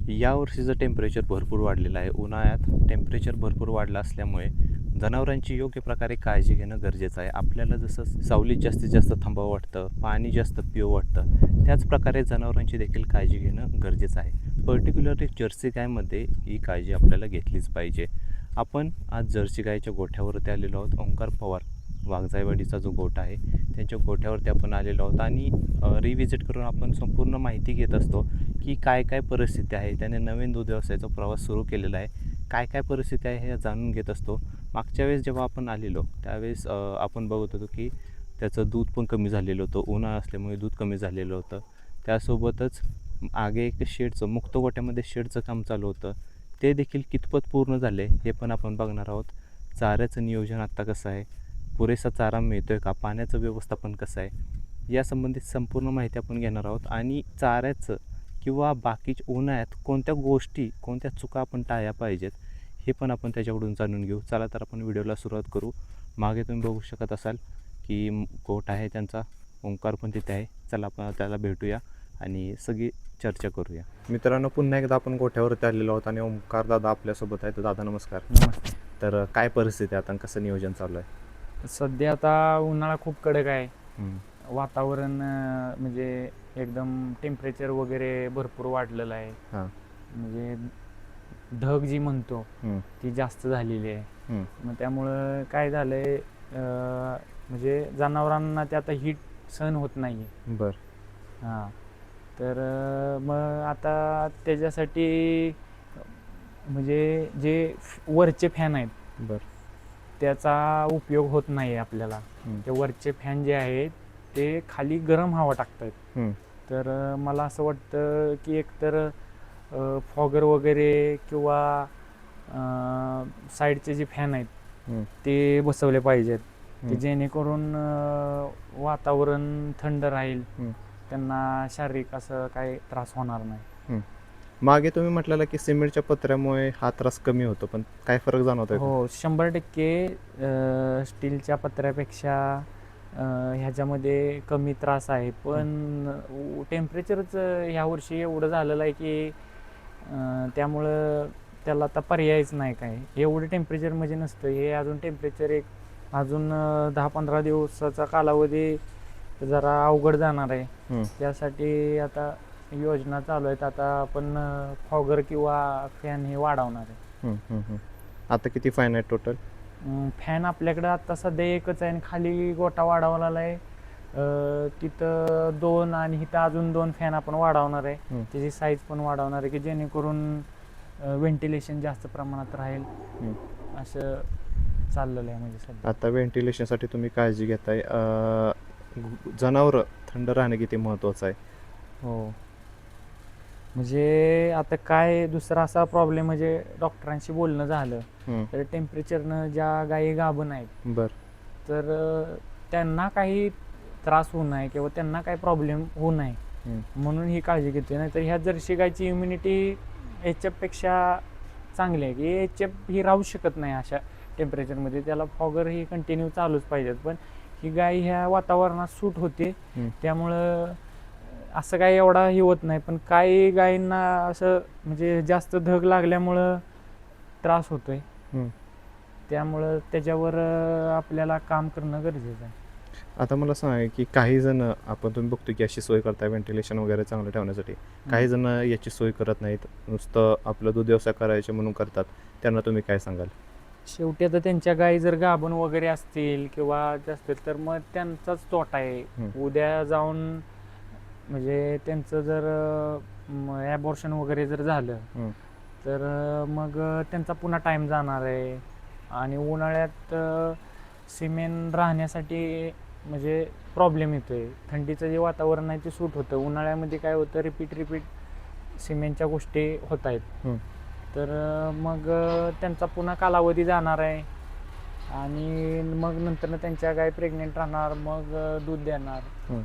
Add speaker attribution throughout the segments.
Speaker 1: यावर्षीचं temperature भरपूर वाढलेलं आहे. उन्हाळ्यात टेम्परेचर भरपूर वाढलं असल्यामुळे जनावरांची योग्य प्रकारे काळजी घेणं गरजेचं आहे. आपल्याला जसं सावलीत जास्तीत जास्त थांबावं वाटतं, पाणी जास्त पिवं वाटतं, त्याच प्रकारे जनावरांची देखील काळजी घेणं गरजेचं आहे. पर्टिक्युलरली जर्सी गायमध्ये ही काळजी आपल्याला घेतलीच पाहिजे. आपण आज जर्सी गायच्या गोठ्यावरती आलेलो आहोत. ओंकार पवार वाघजाईवाडीचा जो गोठा आहे त्यांच्या गोठ्यावरती आपण आलेलो आहोत आणि रिव्हिजिट करून आपण संपूर्ण माहिती घेत असतो की काय काय परिस्थिती आहे. त्याने नवीन दूध व्यवसायाचा प्रवास सुरू केलेला आहे. काय काय परिस्थिती आहे हे जाणून घेत असतो. मागच्या वेळेस जेव्हा आपण आलेलो त्यावेळेस आपण बघत होतो की त्याचं दूध पण कमी झालेलं होतं. उन्हाळा असल्यामुळे दूध कमी झालेलं होतं. त्यासोबतच मागे एक शेडचं मुक्त गोठ्यामध्ये शेडचं काम चालू होतं. ते देखील कितपत पूर्ण झाले हे पण आपण बघणार आहोत. चाऱ्याचं नियोजन आत्ता कसं आहे, पुरेसा चारा मिळतो आहे का, पाण्याचं व्यवस्थापन कसं आहे, या संबंधित संपूर्ण माहिती आपण घेणार आहोत. आणि चाऱ्याचं किंवा बाकीच्या उन्हाळ्यात कोणत्या गोष्टी, कोणत्या चुका आपण टाळल्या पाहिजेत हे पण आपण त्याच्याकडून जाणून घेऊ. चला तर आपण व्हिडिओला सुरुवात करू. मागे तुम्ही बघू शकत असाल की गोठ आहे त्यांचा, ओंकार पण तिथे आहे. चला आपण त्याला भेटूया आणि सगळी चर्चा करूया. मित्रांनो, पुन्हा एकदा आपण गोठ्यावरती आलेलो आहोत आणि ओंकार दादा आपल्यासोबत आहे. तर दादा नमस्कार.
Speaker 2: नमस्ते.
Speaker 1: तर काय परिस्थिती आहे आता, कसं नियोजन चालू आहे?
Speaker 2: सध्या आता उन्हाळा खूप कडक आहे.
Speaker 1: हम्म,
Speaker 2: वातावरण म्हणजे एकदम टेम्परेचर वगैरे भरपूर वाढलेलं आहे.
Speaker 1: हां.
Speaker 2: म्हणजे ढग जी म्हणतो
Speaker 1: हम्म,
Speaker 2: ती जास्त झालेली आहे.
Speaker 1: हम्म,
Speaker 2: मग त्यामुळं काय झालंय, म्हणजे जनावरांना ते आता हीट सहन होत नाही आहे.
Speaker 1: बरं.
Speaker 2: हां. तर मग आता त्याच्यासाठी म्हणजे जे वरचे फॅन आहेत
Speaker 1: बरं.
Speaker 2: त्याचा उपयोग होत नाही आपल्याला.
Speaker 1: हम्म,
Speaker 2: ते वरचे फॅन जे आहेत ते खाली गरम हवा टाकतात.
Speaker 1: हम्म,
Speaker 2: तर मला असं वाटतं की एकतर फॉगर वगैरे किंवा साईडचे जे फॅन आहेत
Speaker 1: हम्म,
Speaker 2: ते बसवले पाहिजेत की
Speaker 1: हम्म,
Speaker 2: जेणेकरून वातावरण थंड राहील,
Speaker 1: हम्म,
Speaker 2: त्यांना शारीरिक असं काही त्रास होणार नाही.
Speaker 1: हम्म. मागे तुम्ही म्हटलेला की सिमेंटच्या पत्र्यामुळे हा त्रास कमी होतो, पण काय फरक जाणवतोय का?
Speaker 2: हो, 100% स्टीलच्या पत्र्यापेक्षा ह्याच्यामध्ये कमी त्रास आहे. पण टेम्परेचरच ह्या वर्षी एवढं झालेलं आहे की त्यामुळं त्याला आता पर्यायच नाही काय. एवढं टेम्परेचर म्हणजे नसतं हे. अजून टेम्परेचर एक अजून 10-15 दिवसाचा कालावधी जरा अवघड जाणार आहे.
Speaker 1: हम्म,
Speaker 2: त्यासाठी आता योजना चालू आहेत. आता आपण फॉगर किंवा फॅन हे वाढवणार आहे.
Speaker 1: हम्म, हम्म, हम्म. आता किती फाईन आहे टोटल?
Speaker 2: फॅन आपल्याकडं आता सध्या एकच आहे आणि खाली गोठा वाढवलेला आहे. तिथं 2 आणि इथं अजून 2 फॅन आपण वाढवणार आहे. त्याची साईज पण वाढवणार आहे की जेणेकरून व्हेंटिलेशन जास्त प्रमाणात राहील. असं चाललेलं आहे म्हणजे सध्या.
Speaker 1: आता व्हेंटिलेशनसाठी तुम्ही काळजी घेताय. जनावरं थंड राहणं किती महत्त्वाचं आहे?
Speaker 2: हो, म्हणजे आता काय दुसरा असा प्रॉब्लेम म्हणजे डॉक्टरांशी बोलणं झालं तर टेम्परेचरनं ज्या गायी गाभण आहेत
Speaker 1: बरं.
Speaker 2: तर त्यांना काही त्रास होऊ नये किंवा त्यांना काही प्रॉब्लेम होऊ नये म्हणून ही काळजी घेते. नाहीतर ह्या जर्सी गायची इम्युनिटी एचएफपेक्षा चांगली आहे की एचएफ ही राहू शकत नाही अशा टेम्परेचरमध्ये. त्याला फॉगर ही कंटिन्यू चालूच पाहिजेत. पण ही गाय ह्या वातावरणात सूट होते त्यामुळं असं काही एवढा हे होत नाही. पण काही गायींना असं म्हणजे जास्त धग लागल्यामुळं त्रास होतोय. त्यामुळं त्याच्यावर आपल्याला काम करणं गरजेचं आहे.
Speaker 1: आता मला सांगा की काही जण, आपण तुम्ही बघतो की अशी सोय करताय व्हेंटिलेशन वगैरे चांगलं ठेवण्यासाठी, काही जण याची सोय करत नाहीत, नुसतं आपलं दूध व्यवसाय करायचे म्हणून करतात. त्यांना तुम्ही काय सांगाल?
Speaker 2: शेवटी आता त्यांच्या गायी जर गाभण वगैरे असतील किंवा असतील तर मग त्यांचाच तोटा आहे. उद्या जाऊन म्हणजे त्यांचं जर ॲबॉर्शन वगैरे जर झालं तर मग त्यांचा पुन्हा टाईम जाणार आहे. आणि उन्हाळ्यात सिमेंट राहण्यासाठी म्हणजे प्रॉब्लेम येतोय. थंडीचं जे वातावरण आहे ते सूट होतं. उन्हाळ्यामध्ये काय होतं, रिपीट सिमेंटच्या गोष्टी होत आहेत. तर मग त्यांचा पुन्हा कालावधी जाणार आहे आणि मग नंतर त्यांच्या गाय प्रेग्नेंट राहणार, मग दूध देणार.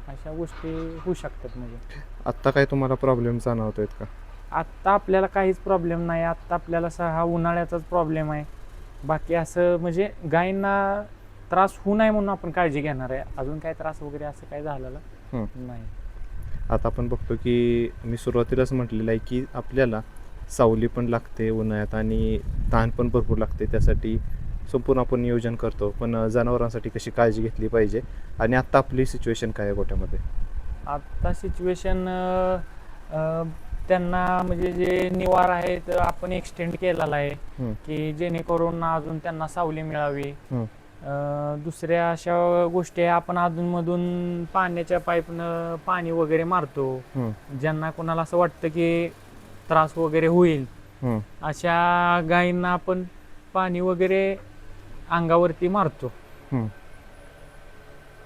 Speaker 2: अशा गोष्टी होऊ शकतात. म्हणजे
Speaker 1: आत्ता काय तुम्हाला प्रॉब्लेम जाणवतोय का?
Speaker 2: आत्ता आपल्याला काहीच प्रॉब्लेम नाही. आत्ता आपल्याला हा उन्हाळ्याचाच प्रॉब्लेम आहे. बाकी असं म्हणजे गायींना त्रास होऊ नये म्हणून आपण काळजी घेणार आहे. अजून काय त्रास वगैरे असं काय झालेलं नाही.
Speaker 1: आता आपण बघतो की मी सुरुवातीलाच म्हटलेलं आहे की आपल्याला सावली पण लागते उन्हाळ्यात आणि तहान पण भरपूर लागते, त्यासाठी संपूर्ण आपण नियोजन करतो. पण जनावरांसाठी कशी काळजी घेतली पाहिजे आणि आत्ता आपली सिच्युएशन काय आहे गोठ्यामध्ये?
Speaker 2: आत्ता सिच्युएशन त्यांना म्हणजे जे निवार आहे तर आपण एक्सटेंड केलेला आहे
Speaker 1: हं,
Speaker 2: की जेणेकरून अजून त्यांना सावली मिळावी.
Speaker 1: हं,
Speaker 2: दुसऱ्या अशा गोष्टी आपण अधूनमधून पाण्याच्या पाईपनं पाणी वगैरे मारतो.
Speaker 1: हं,
Speaker 2: ज्यांना कोणाला असं वाटतं की त्रास वगैरे होईल
Speaker 1: हं,
Speaker 2: अशा गायींना आपण पाणी वगैरे अंगावरती मारतो.
Speaker 1: हं,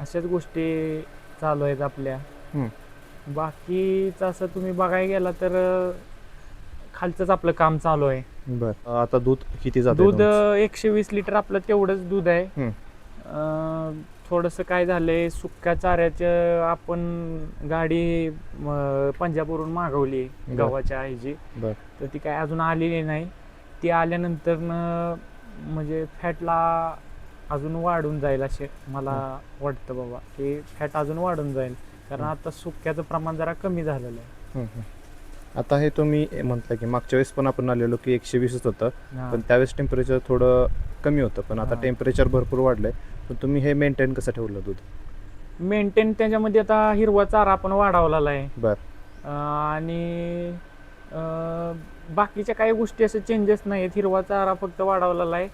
Speaker 2: अशाच गोष्टी चालू आहेत आपल्या.
Speaker 1: हं.
Speaker 2: बाकीचं असं तुम्ही बघायला गेला तर खालचंच आपलं काम चालू आहे.
Speaker 1: बरं, आता दूध किती जाते
Speaker 2: दूध
Speaker 1: तुमचं?
Speaker 2: 120 लिटर आपलं तेवढंच दूध आहे.
Speaker 1: हं,
Speaker 2: थोडंसं काय झालंय, सुक्या चाऱ्याचं आपण गाडी पंजाबवरून मागवली
Speaker 1: बरं.
Speaker 2: गव्हाच्या ह्याची,
Speaker 1: बरं.
Speaker 2: तर ती काय अजून आलेली नाही. ती आल्यानंतर म्हणजे फॅटला अजून वाढून जाईल असे मला वाटतं बाबा, की फॅट अजून वाढून जाईल, कारण आता सुक्याचं प्रमाण जरा कमी झालेलं आहे.
Speaker 1: हं, हं. आता हे तुम्ही म्हटलं की मागच्या वेळेस पण आपण आलेलो की 120च होतं,
Speaker 2: हा.
Speaker 1: पण त्यावेळेस टेम्परेचर थोडं कमी होतं, पण आता
Speaker 2: हा.
Speaker 1: टेम्परेचर भरपूर वाढलंय. पण तुम्ही हे मेंटेन कसं ठेवलं दूध?
Speaker 2: मेंटेन त्याच्यामध्ये आता हिरवा चारा आपण वाढवलेला आहे.
Speaker 1: बरं.
Speaker 2: आणि बाकीच्या काही गोष्टी असं चेंजेस नाहीत. हिरवा चारा फक्त वाढवलेला आहे.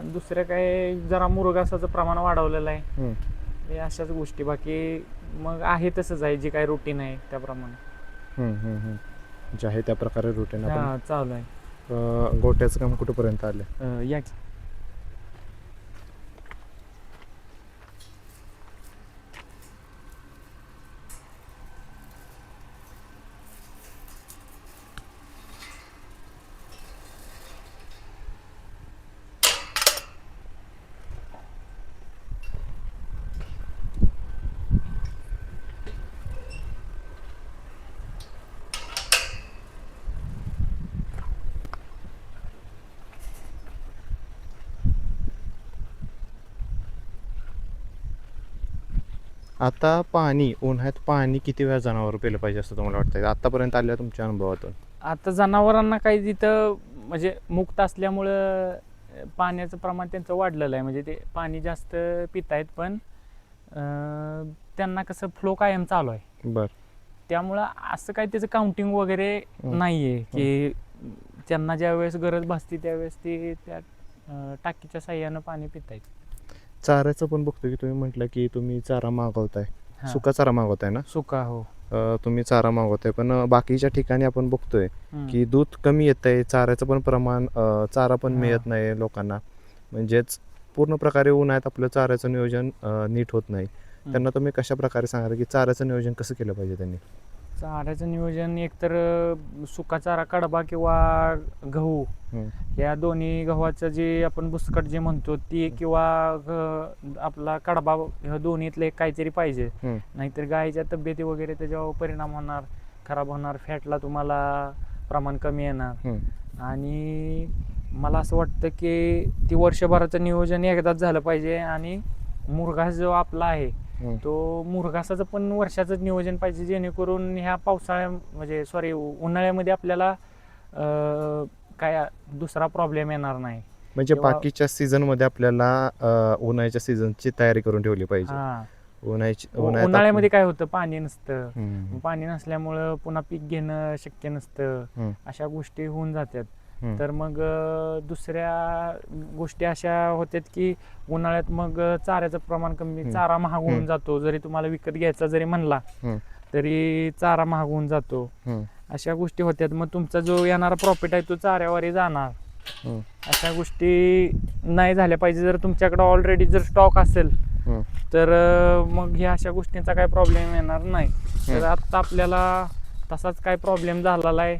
Speaker 2: दुसऱ्या काही जरा मुरघासाचं प्रमाण वाढवलेलं आहे.
Speaker 1: हं.
Speaker 2: हे अशाच गोष्टी, बाकी मग आहे तसंच आहे, जे काही रुटीन आहे त्याप्रमाणे
Speaker 1: हं, हं, हं. जे आहे त्या प्रकारे रुटीन आपण
Speaker 2: हा चालू आहे.
Speaker 1: गोट्याचं काम कुठंपर्यंत आलं?
Speaker 2: या
Speaker 1: आता पाणी, उन्हाळ्यात पाणी किती वेळा जनावर पिलं पाहिजे असं तुम्हाला वाटतं आतापर्यंत आल्या तुमच्या अनुभवातून?
Speaker 2: आता जनावरांना काही तिथं म्हणजे मुक्त असल्यामुळं पाण्याचं प्रमाण त्यांचं वाढलेलं आहे. म्हणजे ते पाणी जास्त पितायत, पण त्यांना कसं फ्लो कायम चालू आहे.
Speaker 1: बरं.
Speaker 2: त्यामुळं असं काही त्याचं काउंटिंग वगैरे नाही आहे की त्यांना ज्या वेळेस गरज भासते त्यावेळेस ते त्या टाकीच्या साह्यानं पाणी पितायत.
Speaker 1: चाऱ्याचं पण बघतो की तुम्ही म्हटलं की तुम्ही चारा मागवताय,
Speaker 2: हा.
Speaker 1: सुका चारा मागवताय ना?
Speaker 2: सुका हो.
Speaker 1: तुम्ही चारा मागवताय, पण बाकीच्या ठिकाणी आपण बघतोय की दूध कमी येतंय, चाऱ्याचं पण प्रमाण, चारा पण
Speaker 2: हा.
Speaker 1: मिळत नाही लोकांना. म्हणजेच पूर्ण प्रकारे उन्हाळ्यात आपलं चाऱ्याचं नियोजन नीट होत नाही. त्यांना तुम्ही कशा प्रकारे सांगा की चाऱ्याचं नियोजन कसं केलं पाहिजे त्यांनी?
Speaker 2: चाऱ्याचं नियोजन एकतर सुका चारा, कडबा किंवा गहू,
Speaker 1: हं,
Speaker 2: या दोन्ही गव्हाचं जे आपण बुसकट जे म्हणतो ती, किंवा आपला कडबा, ह्या दोन्हीतलं एक काहीतरी पाहिजे.
Speaker 1: हं,
Speaker 2: नाहीतर गायीच्या तब्येती वगैरे त्याच्यावर परिणाम होणार, खराब होणार, फॅटला तुम्हाला प्रमाण कमी येणार.
Speaker 1: हं,
Speaker 2: आणि मला असं वाटतं की ती वर्षभराचं नियोजन एकदाच झालं पाहिजे. आणि मुरघास जो आपला आहे
Speaker 1: हं.
Speaker 2: तो मुरघासाचं पण वर्षाचंच नियोजन पाहिजे, जेणेकरून ह्या म्हणजे उन्हाळ्यामध्ये आपल्याला काय दुसरा प्रॉब्लेम येणार नाही.
Speaker 1: म्हणजे
Speaker 2: किंवा-
Speaker 1: बाकीच्या सीझनमध्ये आपल्याला उन्हाळ्याच्या सीझनची तयारी करून ठेवली पाहिजे.
Speaker 2: हा.
Speaker 1: उन्हाळ्यात
Speaker 2: उन्हाळ्यामध्ये काय होतं, पाणी नसतं.
Speaker 1: हं,
Speaker 2: पाणी नसल्यामुळं पुन्हा पीक घेणं शक्य नसतं.
Speaker 1: हं,
Speaker 2: अशा गोष्टी होऊन जातात.
Speaker 1: हं,
Speaker 2: तर मग दुसऱ्या गोष्टी अशा होतात की उन्हाळ्यात मग चाऱ्याचं प्रमाण कमी, चारा महाग होऊन जातो. जरी तुम्हाला विकत घ्यायचा जरी म्हणला
Speaker 1: हं,
Speaker 2: तरी चारा महाग होऊन जातो.
Speaker 1: हं,
Speaker 2: अशा गोष्टी होत्यात. मग तुमचा जो येणारा प्रॉफिट आहे तो चाऱ्यावरही जाणार.
Speaker 1: हं,
Speaker 2: अशा गोष्टी नाही झाल्या पाहिजे. जर तुमच्याकडे ऑलरेडी जर स्टॉक असेल
Speaker 1: हं,
Speaker 2: तर मग ह्या अशा गोष्टींचा काही प्रॉब्लेम येणार नाही. तर आत्ता आपल्याला तसाच काय प्रॉब्लेम झालेला आहे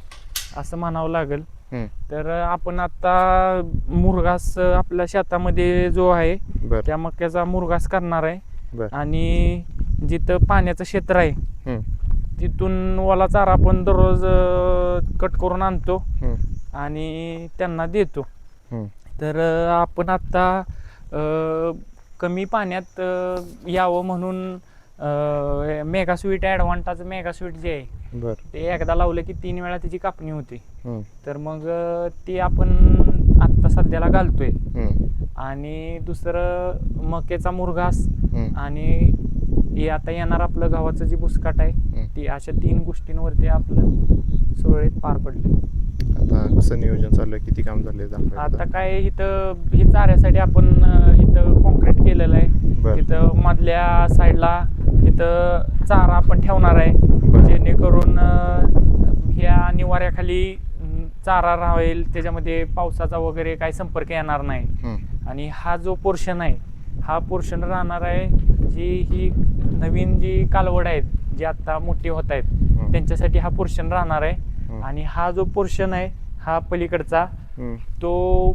Speaker 2: असं म्हणावं लागेल.
Speaker 1: हं.
Speaker 2: तर आपण आता मुरघास आपल्या शेतामध्ये जो आहे
Speaker 1: बरं.
Speaker 2: त्या मक्याचा मुरघास करणार आहे.
Speaker 1: बरं.
Speaker 2: आणि जिथं पाण्याचं क्षेत्र आहे
Speaker 1: हं,
Speaker 2: तिथून ओला चारा आपण दररोज कट करून आणतो
Speaker 1: हं,
Speaker 2: आणि त्यांना देतो.
Speaker 1: हं,
Speaker 2: तर आपण आत्ता कमी पाण्यात यावं म्हणून मेगा स्वीट ॲडव्हान्टाचं मेगा स्वीट जे आहे
Speaker 1: बर.
Speaker 2: ते एकदा लावलं की 3 वेळा त्याची कापणी होते.
Speaker 1: हम्म.
Speaker 2: तर मग ते आपण आत्ता सध्याला घालतोय.
Speaker 1: हम्म.
Speaker 2: आणि दुसरं मकेचा मुरघास
Speaker 1: हम्म.
Speaker 2: आणि हे आता येणार आपलं गव्हाचं जे बुसकाट आहे ती, अशा 3 गोष्टींवरती आपलं सुरळीत पार पडले.
Speaker 1: आता कसं नियोजन चालू आहे, किती काम झाले
Speaker 2: आता काय इथं ही चाऱ्यासाठी आपण इथं कॉन्क्रीट केलेलं आहे.
Speaker 1: बर.
Speaker 2: इथं मधल्या साईडला इथं चारा आपण ठेवणार आहे,
Speaker 1: बर.
Speaker 2: जेणेकरून ह्या निवाऱ्याखाली चारा राहील, त्याच्यामध्ये पावसाचा वगैरे काही संपर्क येणार नाही. आणि हा जो पोर्शन आहे हा पोर्शन राहणार आहे जी ही नवीन जी कालवड आहेत जी आता मोठी होत आहेत त्यांच्यासाठी हा पोर्शन राहणार आहे. आणि हा जो पोर्शन आहे हा पलीकडचा तो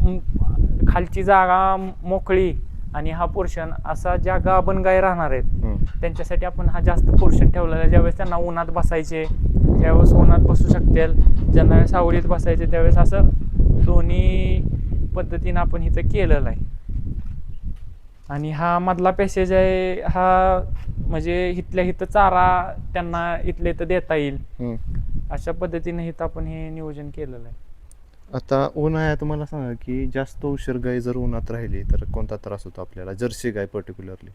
Speaker 2: खालची जागा मोकळी आणि हा पोर्शन असा ज्या गाभण गाय राहणार आहेत त्यांच्यासाठी आपण हा जास्त पोर्शन ठेवलेला आहे. ज्यावेळेस त्यांना उन्हात बसायचे त्यावेळेस उन्हात बसू शकतील, ज्यांना सावलीत बसायचे त्यावेळेस असं दोन्ही पद्धतीनं आपण इथं केलेलं आहे. आणि हा मधला पॅसेज आहे हा म्हणजे इथल्या इथं चारा त्यांना इथल्या इथं देता येईल अशा पद्धतीने इथं आपण हे नियोजन केलेलं आहे.
Speaker 1: आता उन्हाळ्यात मला सांगा की जास्त उशीर गाय जर उन्हात राहिली तर कोणता त्रास होतो आपल्याला, जर्सी गाय पर्टिक्युलरली?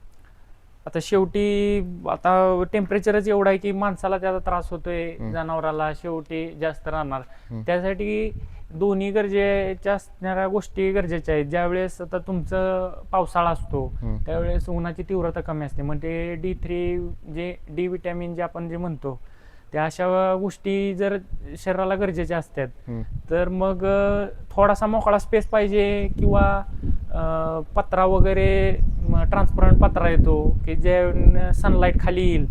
Speaker 2: आता शेवटी आता टेम्परेचरच एवढं आहे की माणसाला त्याचा त्रास होतोय, जनावराला शेवटी जास्त राहणार. त्यासाठी दोन्ही गरजेच्या असणाऱ्या गोष्टी गरजेच्या आहेत. ज्यावेळेस आता तुमचं पावसाळा असतो त्यावेळेस उन्हाची तीव्रता कमी असते, म्हणजे D3 जे डी विटॅमिन जे आपण जे म्हणतो त्या अशा गोष्टी जर शरीराला गरजेच्या असतात तर मग थोडासा मोकळा स्पेस पाहिजे किंवा पत्रा वगैरे ट्रान्सपरंट पत्रा येतो की जे सनलाईट खाली येईल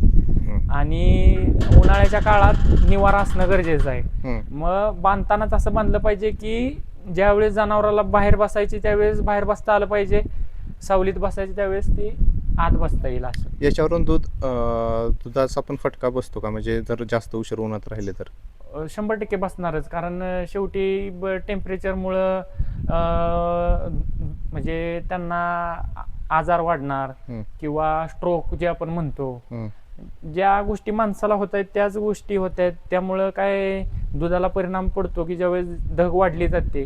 Speaker 2: आणि उन्हाळ्याच्या काळात निवारा असणं गरजेचं आहे. मग बांधतानाच असं बांधलं पाहिजे की ज्यावेळेस जनावराला बाहेर बसायचे त्यावेळेस बाहेर बसता आलं पाहिजे, सावलीत बसायचे त्यावेळेस ती आत बसता येईल. असं
Speaker 1: याच्यावरून दुधाचा पण फटका बसतो का, म्हणजे जर जास्त उशीर उन्हात राहिले तर?
Speaker 2: 100% बसणारच, कारण शेवटी टेम्परेचरमुळं म्हणजे त्यांना आजार वाढणार किंवा स्ट्रोक जे आपण म्हणतो, ज्या गोष्टी माणसाला होत आहेत त्याच गोष्टी होत आहेत. त्यामुळं काय दुधाला परिणाम पडतो की ज्यावेळेस धग वाढली जाते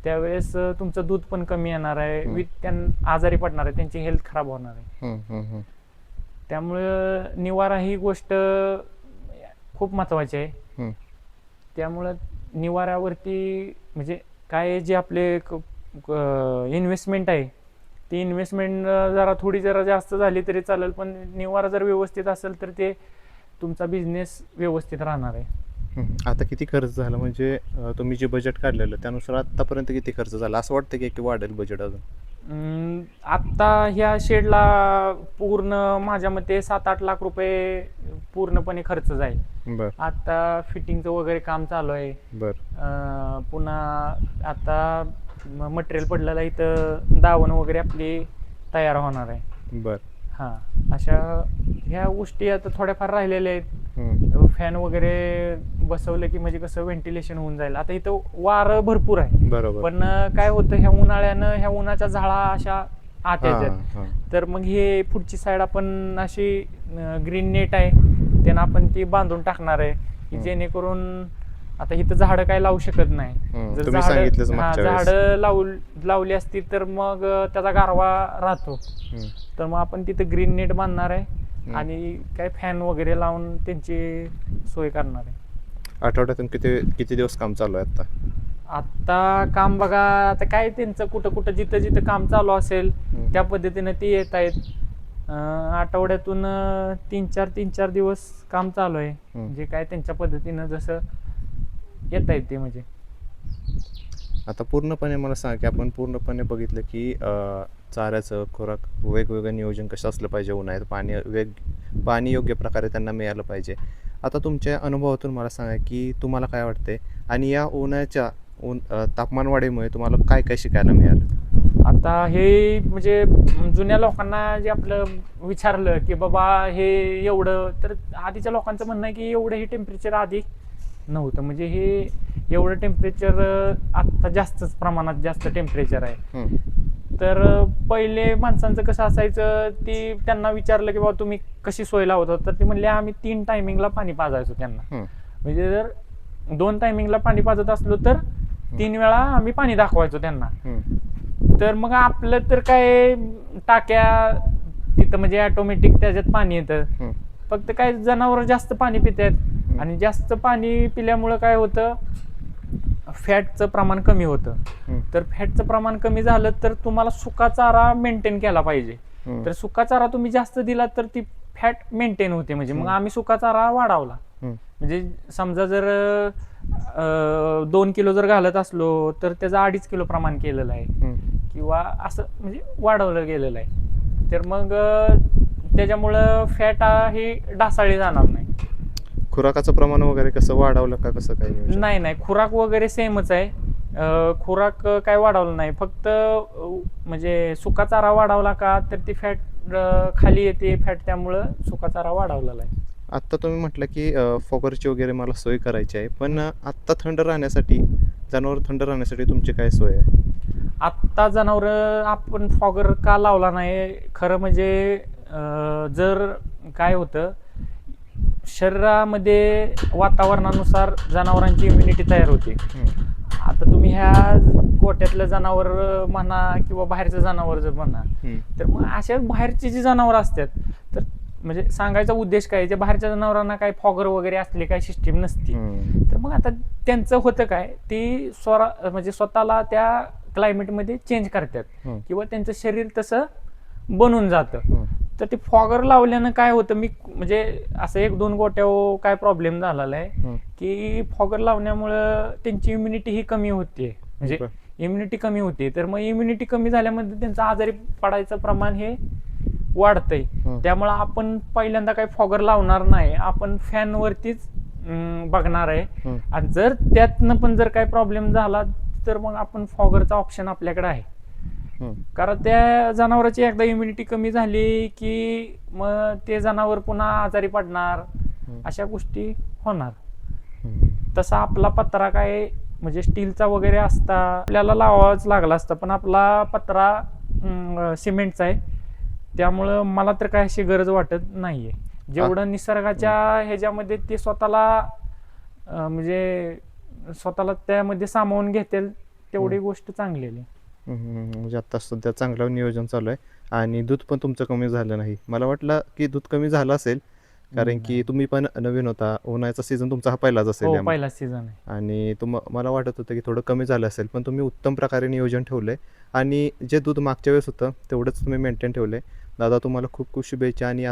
Speaker 2: त्यावेळेस तुमचं दूध पण कमी येणार आहे, आजारी पडणार आहे, त्यांची हेल्थ खराब होणार आहे. त्यामुळं निवारा ही गोष्ट खूप महत्वाची आहे. त्यामुळं निवाऱ्यावरती म्हणजे काय जे आपले इन्व्हेस्टमेंट आहे ती इन्व्हेस्टमेंट जरा जास्त झाली तरी चालेल, पण निवारा जर व्यवस्थित असेल तर ते तुमचा बिझनेस व्यवस्थित राहणार आहे.
Speaker 1: आता किती खर्च झाला, म्हणजे तुम्ही जे बजेट काढलेलं त्यानुसार आतापर्यंत किती खर्च झाला, असं वाटतं की वाढेल बजेट अजून?
Speaker 2: आत्ता ह्या शेडला पूर्ण माझ्या मते 7-8 लाख रुपये पूर्णपणे खर्च जाईल.
Speaker 1: बर.
Speaker 2: आता फिटिंगचं वगैरे काम चालू आहे.
Speaker 1: बर.
Speaker 2: पुन्हा आता मटेरियल पडलेलं इथं दावण वगैरे आपली तयार होणार आहे.
Speaker 1: बर.
Speaker 2: हां, अशा ह्या गोष्टी आता थोड्याफार राहिलेल्या आहेत. फॅन वगैरे बसवलं की म्हणजे कसं व्हेंटिलेशन होऊन जाईल. आता इथं वारं भरपूर आहे,
Speaker 1: बरोबर.
Speaker 2: पण काय होतं ह्या उन्हाळ्यानं ह्या उन्हाच्या झाळा अशा आत येतात, तर मग हे पुढची साईड आपण अशी ग्रीन नेट आहे त्यानं आपण ती बांधून टाकणार आहे की जेणेकरून आता इथं झाडं काय लावू शकत नाही. जर झाडं लावली असती तर मग त्याचा गारवा राहतो, तर मग आपण तिथं ग्रीन नेट बांधणार आहे आणि काय फॅन वगैरे लावून त्यांची सोय करणार आहे.
Speaker 1: आठवड्यातून किती दिवस काम चालू आहे
Speaker 2: आता काम बघा, आता काय त्यांचं कुठं जिथं काम चालू असेल त्या पद्धतीने ते येत आहेत. आठवड्यातून 3-4 दिवस काम चालू आहे, जे काय त्यांच्या पद्धतीनं जसं येत आहेत ते. म्हणजे
Speaker 1: आता पूर्णपणे मला सांगा की आपण पूर्णपणे बघितलं की चाऱ्याचं खुराक वेगवेगळं नियोजन कसं असलं पाहिजे, उन्हाळ्यात पाणी योग्य प्रकारे त्यांना मिळालं पाहिजे. आता तुमच्या अनुभवातून मला सांगा की तुम्हाला काय वाटते आणि या उन्हाळ्याच्या तापमानवाढीमुळे तुम्हाला काय काय शिकायला मिळालं?
Speaker 2: आता हे म्हणजे जुन्या लोकांना जे आपलं विचारलं की बाबा हे एवढं, तर आधीच्या लोकांचं म्हणणं आहे की एवढं हे टेम्परेचर आधी नव्हतं, म्हणजे हे एवढं टेम्परेचर आत्ता जास्तच प्रमाणात जास्त टेम्परेचर आहे. तर पहिले माणसांचं कसं असायचं, ती त्यांना विचारलं की बाबा तुम्ही कशी सोय लावता, तर ते म्हणले आम्ही 3 टायमिंगला पाणी पाजायचो त्यांना. म्हणजे जर 2 टायमिंगला पाणी पाजत असलो तर 3 वेळा आम्ही पाणी दाखवायचो त्यांना. तर मग आपलं तर काय टाक्या तिथं म्हणजे ऑटोमॅटिक त्याच्यात पाणी येतं. फक्त काय जनावर जास्त पाणी पितात आणि जास्त पाणी पिल्यामुळं काय होतं, फॅटचं प्रमाण कमी होतं. तर फॅटचं प्रमाण कमी झालं तर तुम्हाला सुका चारा मेंटेन केला पाहिजे. तर सुका चारा तुम्ही जास्त दिला तर ती फॅट मेंटेन होते. म्हणजे मग आम्ही सुका चारा वाढवला. म्हणजे समजा जर 2 किलो जर घालत असलो तर त्याचं 2.5 किलो प्रमाण केलेलं आहे किंवा असं म्हणजे वाढवलं गेलेलं आहे. तर मग त्याच्यामुळं फॅट ही ढासाळली जाणार नाही.
Speaker 1: खुराकाचं प्रमाण वगैरे कसं वाढवलं का, कसं काही नियोजन?
Speaker 2: नाही, खुराक वगैरे सेमच आहे. खुराक काय वाढवलं नाही, फक्त म्हणजे सुका चारा वाढवला का तर ती फॅट खाली येते फॅट, त्यामुळं सुका चारा वाढवलेला आहे.
Speaker 1: आत्ता तुम्ही म्हटलं की फॉगरची वगैरे मला सोय करायची आहे, पण आत्ता थंड राहण्यासाठी, जनावर थंड राहण्यासाठी तुमची काय सोय आहे?
Speaker 2: आत्ता जनावर आपण फॉगर का लावला नाही, खरं म्हणजे जर काय होतं, शरीरामध्ये वातावरणानुसार जनावरांची इम्युनिटी तयार होते. आता तुम्ही ह्या गोट्यातलं जनावर म्हणा किंवा बाहेरचं जनावर जर म्हणा, तर मग अशा बाहेरची जी जनावर असतात, तर म्हणजे सांगायचा उद्देश काय, जे बाहेरच्या जनावरांना काय फॉगर वगैरे असले काय सिस्टीम नसते. तर मग आता त्यांचं होतं काय, ती म्हणजे स्वतःला त्या क्लायमेटमध्ये चेंज करतात किंवा त्यांचं शरीर तसं बनून जातं. तर ते फॉगर लावल्यानं काय होतं, मी म्हणजे असं 1-2 गोट्यावर काय प्रॉब्लेम झालेला आहे की फॉगर लावण्यामुळं त्यांची इम्युनिटी ही कमी होते. म्हणजे इम्युनिटी कमी होते, तर मग इम्युनिटी कमी झाल्यामध्ये त्यांचं आजारी पडायचं प्रमाण हे वाढतंय. त्यामुळं आपण पहिल्यांदा काही फॉगर लावणार नाही, आपण फॅनवरतीच बघणार आहे. आणि जर त्यातनं पण जर काही प्रॉब्लेम झाला तर मग आपण फॉगरचा ऑप्शन आपल्याकडे आहे. कारण त्या जनावरांची एकदा इम्युनिटी कमी झाली की मग ते जनावर पुन्हा आजारी पडणार, अशा गोष्टी होणार. तसा आपला पत्रा काय म्हणजे स्टीलचा वगैरे असता आपल्याला लावावाच लागला असता, पण आपला पत्रा सिमेंटचा आहे, त्यामुळं मला तर काय अशी गरज वाटत नाहीये. जेवढं निसर्गाच्या ह्याच्यामध्ये ते स्वतःला म्हणजे स्वतःला त्यामध्ये सामावून घेतील तेवढी गोष्ट चांगली आहे.
Speaker 1: म्हणजे आता सध्या चांगलं नियोजन चालू आहे आणि दूध पण तुमचं कमी झालं नाही. मला वाटलं की दूध कमी झालं असेल, कारण की तुम्ही पण नवीन होता, उन्हाळ्याचा सीझन तुमचा हा पहिलाच असेल.
Speaker 2: हो, पहिलाच सीझन आहे.
Speaker 1: आणि मला वाटत होतं की थोडं कमी झालं असेल, पण तुम्ही उत्तम प्रकारे नियोजन ठेवलंय आणि जे दूध मागच्या वेळेस होतं तेवढंच तुम्ही मेंटेन ठेवलंय. दादा, तुम्हाला खूप खूप शुभेच्छा आणि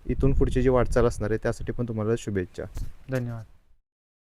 Speaker 1: इथून पुढची जी वाटचाल असणार आहे त्यासाठी पण तुम्हाला शुभेच्छा.
Speaker 2: धन्यवाद.